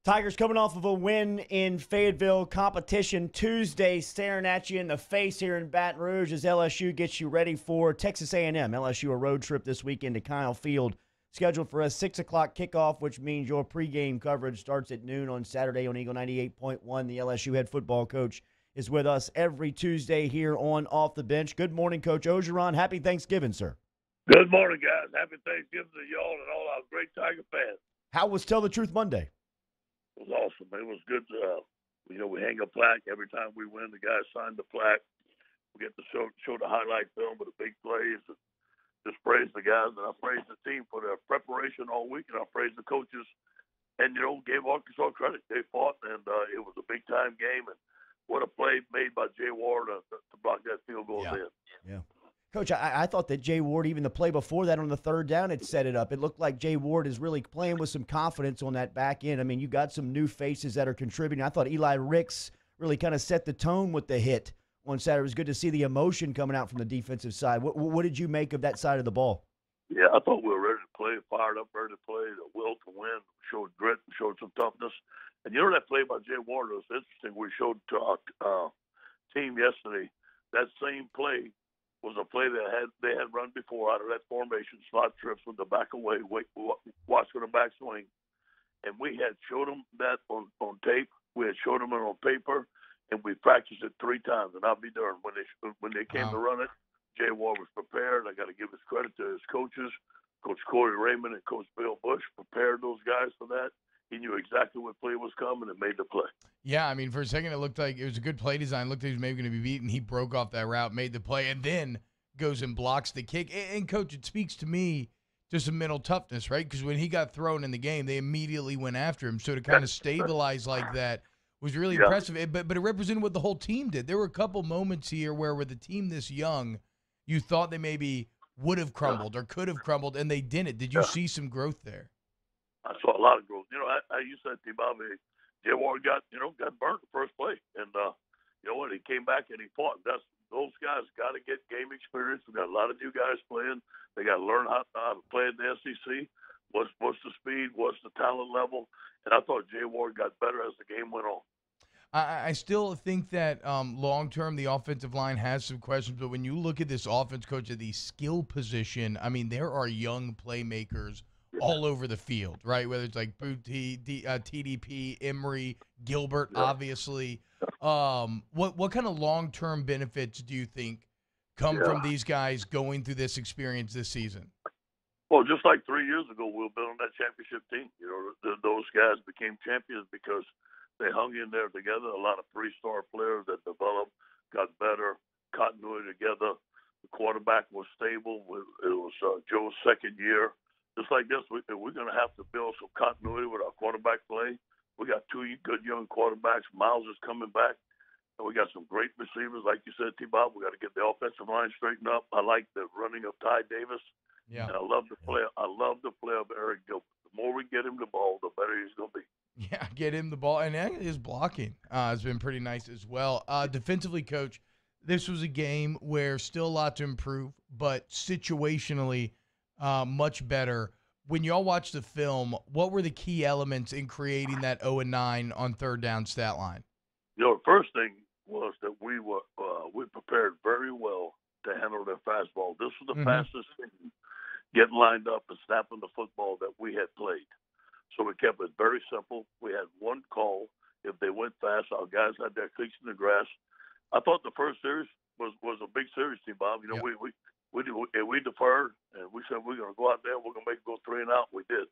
Tigers coming off of a win in Fayetteville. Competition Tuesday staring at you in the face here in Baton Rouge as LSU gets you ready for Texas A&M. LSU a road trip this weekend to Kyle Field, scheduled for a 6 o'clock kickoff, which means your pregame coverage starts at noon on Saturday on Eagle 98.1. The LSU head football coach is with us every Tuesday here on Off the Bench. Good morning, Coach Orgeron. Happy Thanksgiving, sir. Good morning, guys. Happy Thanksgiving to y'all and all our great Tiger fans. How was Tell the Truth Monday? It was awesome. It was good. We hang a plaque every time we win. The guys sign the plaque. We get to show the highlight film with the big plays. And just praise the guys, and I praise the team for their preparation all week, and I praise the coaches. And gave Arkansas credit. They fought, and it was a big time game. And what a play made by Jay Ward to block that field goal in. Yeah. Coach, I thought that Jay Ward, even the play before that on the third down, had set it up. It looked like Jay Ward is really playing with some confidence on that back end. I mean, you got some new faces that are contributing. I thought Eli Ricks really kind of set the tone with the hit on Saturday. It was good to see the emotion coming out from the defensive side. What did you make of that side of the ball? Yeah, I thought we were ready to play, fired up, ready to play, the will to win, showed grit, showed some toughness. And that play by Jay Ward was interesting. We showed to our team yesterday that same play was a play that they had run before out of that formation, slot trips with the back away, watch for the back swing. And we had showed them that on tape. We had showed them it on paper, and we practiced it 3 times. And I'll be darned, when they came to run it, Jay Ward was prepared. I got to give his credit to his coaches, Coach Corey Raymond and Coach Bill Bush, prepared those guys for that. He knew exactly what play was coming and made the play. Yeah, I mean, for a second it looked like it was a good play design. It looked like he was maybe going to be beaten. He broke off that route, made the play, and then goes and blocks the kick. And, Coach, it speaks to me to some mental toughness, right? Because when he got thrown in the game, they immediately went after him. So to kind of stabilize like that was really impressive. But it represented what the whole team did. There were a couple moments here where with a team this young, you thought they maybe would have crumbled or could have crumbled, and they didn't. Did you see some growth there? I saw a lot of growth. You said T-Bobby, Jay Ward got burnt the first play. And, he came back and he fought. Those guys got to get game experience. We got a lot of new guys playing. They got to learn how to play in the SEC. What's the speed? What's the talent level? And I thought Jay Ward got better as the game went on. I still think that long-term the offensive line has some questions, but when you look at this offense, Coach, at the skill position, I mean, there are young playmakers all over the field, right? Whether it's like Booty, TDP, Emery, Gilbert, obviously. What kind of long-term benefits do you think come from these guys going through this experience this season? Well, just like 3 years ago, we were building that championship team. Those guys became champions because they hung in there together. A lot of 3-star players that developed, got better, continuity together. The quarterback was stable. It was Joe's second year. Just like this, we're going to have to build some continuity with our quarterback play. We got 2 good young quarterbacks. Miles is coming back. And we got some great receivers. Like you said, T-Bob, we got to get the offensive line straightened up. I like the running of Ty Davis. Yeah. And I love the play. I love the play of Eric Gilbert. The more we get him the ball, the better he's going to be. Yeah, get him the ball. And his blocking has been pretty nice as well. Defensively, Coach, this was a game where still a lot to improve, but situationally much better. When y'all watched the film, what were the key elements in creating that 0-9 on third down stat line? The first thing was that we prepared very well to handle their fastball. This was the fastest thing, getting lined up and snapping the football that we had played. So we kept it very simple. We had one call. If they went fast, our guys had their cleats in the grass. I thought the first series was a big series, T-Bob. We deferred, and we said we're going to go out there and we're going to make it go 3 and out. We did.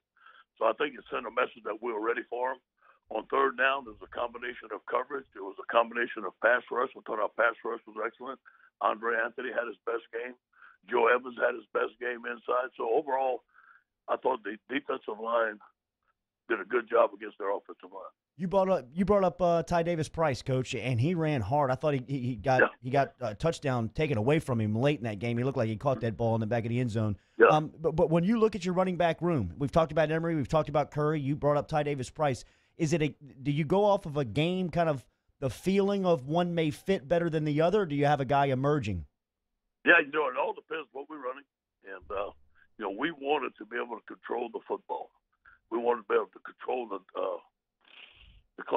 So I think it sent a message that we were ready for them. On third down, there was a combination of coverage. There was a combination of pass rush. I thought our pass rush was excellent. Andre Anthony had his best game. Joe Evans had his best game inside. So overall, I thought the defensive line did a good job against their offensive line. You brought up Ty Davis Price, Coach, and he ran hard. I thought he got a touchdown taken away from him late in that game. He looked like he caught that ball in the back of the end zone. Yeah. But when you look at your running back room, we've talked about Emery, we've talked about Curry. You brought up Ty Davis Price. Do you go off of a game, kind of the feeling of one may fit better than the other? Or do you have a guy emerging? Yeah, it all depends what we're running, and we wanted to be able to control the football. We wanted to be able to control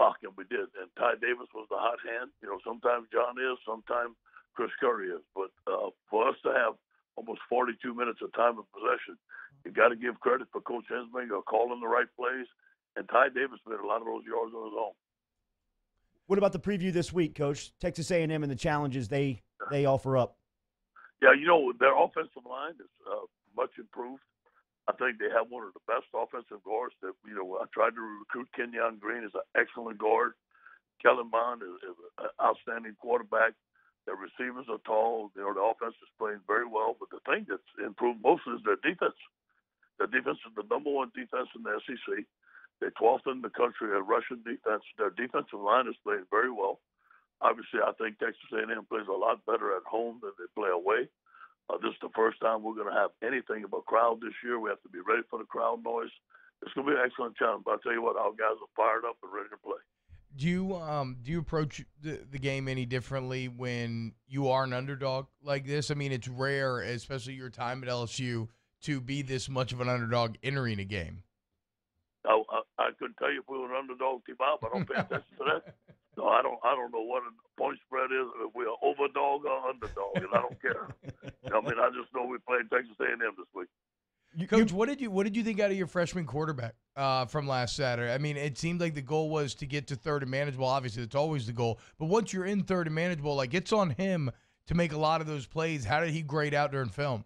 block, and we did. And Ty Davis was the hot hand. You know, sometimes John is, sometimes Chris Curry is. But for us to have almost 42 minutes of time of possession, you got to give credit for Coach Hensminger calling the right plays. And Ty Davis made a lot of those yards on his own. What about the preview this week, Coach? Texas A&M and the challenges they offer up. Yeah, you know, their offensive line is much improved. I think they have one of the best offensive guards that, you know, I tried to recruit. Kenyon Green is an excellent guard. Kellen Mond is an outstanding quarterback. Their receivers are tall. You know, the offense is playing very well. But the thing that's improved most is their defense. Their defense is the number one defense in the SEC. They're 12th in the country at rushing defense. Their defensive line is playing very well. Obviously, I think Texas A&M plays a lot better at home than they play away. This is the first time we're going to have anything of a crowd this year. We have to be ready for the crowd noise. It's going to be an excellent challenge. But I'll tell you what, our guys are fired up and ready to play. Do you approach the game any differently when you are an underdog like this? I mean, it's rare, especially your time at LSU, to be this much of an underdog entering a game. I couldn't tell you if we were an underdog team out, but I don't pay attention to that. No, I don't know what a point spread is, if we're overdog or underdog, and I don't care. I mean, I just know we played Texas A&M this week. Coach, what did you think out of your freshman quarterback from last Saturday? I mean, it seemed like the goal was to get to third and manageable. Obviously, that's always the goal. But once you're in third and manageable, like, it's on him to make a lot of those plays. How did he grade out during film?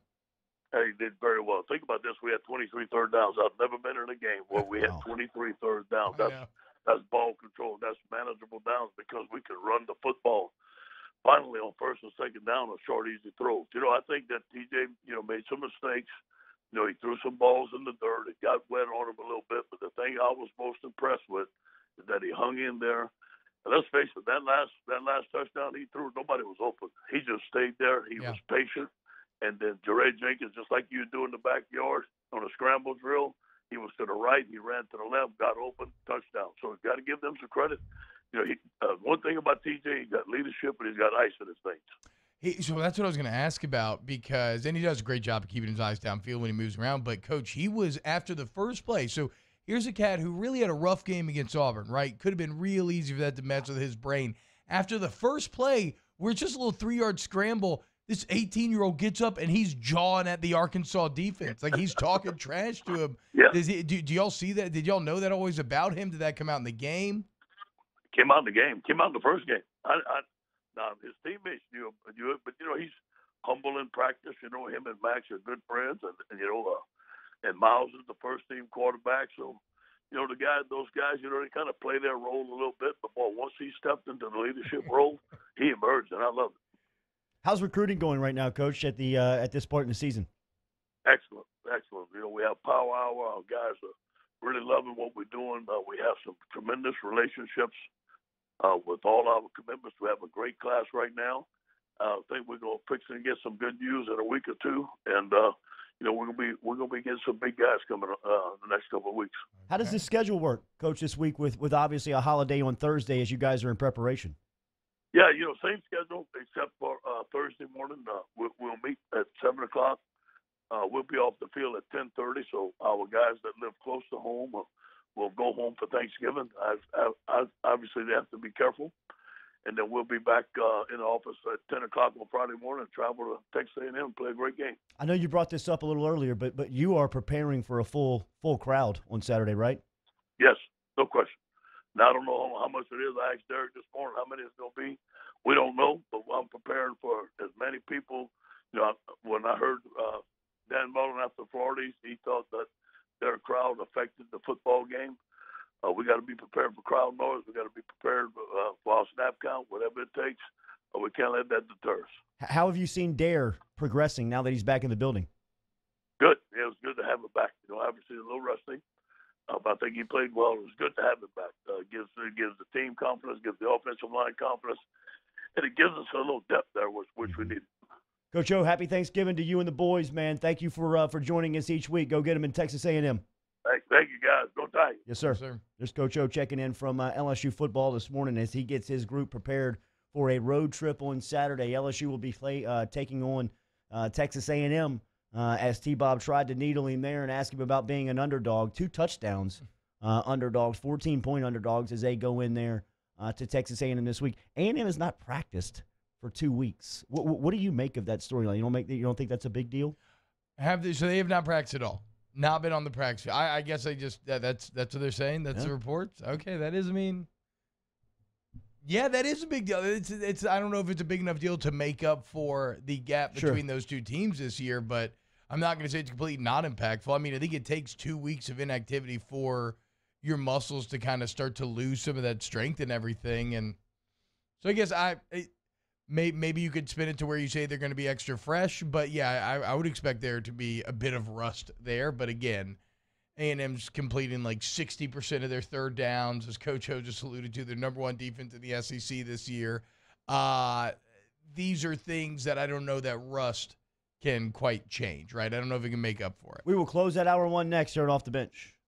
Hey, he did very well. Think about this. We had 23 third downs. I've never been in a game where we had 23 third downs. That's ball control. That's manageable downs because we could run the football. Finally, on first and second down, a short, easy throw. You know, I think that TJ, you know, made some mistakes. You know, he threw some balls in the dirt. It got wet on him a little bit. But the thing I was most impressed with is that he hung in there. And let's face it, that last touchdown he threw, nobody was open. He just stayed there. He was patient. And then Jeray Jenkins, just like you do in the backyard on a scramble drill, he was to the right, he ran to the left, got open, touchdown. So you've got to give them some credit. You know, one thing about TJ, he's got leadership and he's got ice in his veins. So that's what I was going to ask about because, and he does a great job of keeping his eyes downfield when he moves around. But, Coach, he was after the first play. So here's a cat who really had a rough game against Auburn, right? Could have been real easy for that to mess with his brain. After the first play, where it's just a little 3-yard scramble, this 18-year-old gets up and he's jawing at the Arkansas defense. Like he's talking trash to him. Yeah. Do y'all see that? Did y'all know that always about him? Did that come out in the game? Came out in the game. Came out in the first game. Now, his teammates knew him, but, you know, he's humble in practice. You know, him and Max are good friends. And you know, and Miles is the first-team quarterback. So, you know, those guys, you know, they kind of play their role a little bit. But, boy, once he stepped into the leadership role, he emerged, and I love it. How's recruiting going right now, Coach, at this point in the season? Excellent. You know, we have Power Hour. Our guys are really loving what we're doing. We have some tremendous relationships with all our commitments. We have a great class right now. I think we're going to fix and get some good news in a week or two, and you know, we're gonna be getting some big guys coming the next couple of weeks. How does this schedule work, Coach, this week with obviously a holiday on Thursday as you guys are in preparation? Yeah, you know, same schedule except for Thursday morning. We'll meet at 7 o'clock. We'll be off the field at 10:30. So our guys that live close to home will go home for Thanksgiving. Obviously, they have to be careful. And then we'll be back in the office at 10 o'clock on Friday morning and travel to Texas A&M and play a great game. I know you brought this up a little earlier, but you are preparing for a full crowd on Saturday, right? Yes, no question. Now, I don't know how much it is. I asked Derek this morning how many it's going to be. We don't know, but I'm preparing for as many people. You know, when I heard Dan Mullen after Florida, he thought that their crowd affected the football game. We got to be prepared for crowd noise. We got to be prepared for our snap count, whatever it takes. We can't let that deter us. How have you seen Dare progressing now that he's back in the building? Good. Yeah, it was good to have him back. You know, obviously a little rusty. But I think he played well. It was good to have him back. It gives the team confidence, gives the offensive line confidence, and it gives us a little depth there, which we need. Coach O, happy Thanksgiving to you and the boys, man. Thank you for joining us each week. Go get them in Texas A&M. Thank you, guys. Go Tigers. Yes, sir. Yes, sir. There's Coach O checking in from LSU football this morning as he gets his group prepared for a road trip on Saturday. LSU will be taking on Texas A&M as T-Bob tried to needle him there and ask him about being an underdog. 2 touchdowns underdogs, 14-point underdogs as they go in there to Texas A&M this week. A&M has not practiced for 2 weeks. What do you make of that storyline? You don't think that's a big deal? So they have not practiced at all. Not been on the practice field. I guess that's what they're saying. That's the reports. Okay, that is. I mean, yeah, that is a big deal. It's. I don't know if it's a big enough deal to make up for the gap between those two teams this year, but I'm not going to say it's completely not impactful. I mean, I think it takes 2 weeks of inactivity for your muscles to kind of start to lose some of that strength and everything. And so I guess maybe you could spin it to where you say they're going to be extra fresh, but yeah, I would expect there to be a bit of rust there. But again, A&M's completing like 60% of their third downs, as Coach Ho just alluded to, their number one defense in the SEC this year. These are things that I don't know that rust can quite change, right? I don't know if it can make up for it. We will close that hour one next here at Off the Bench.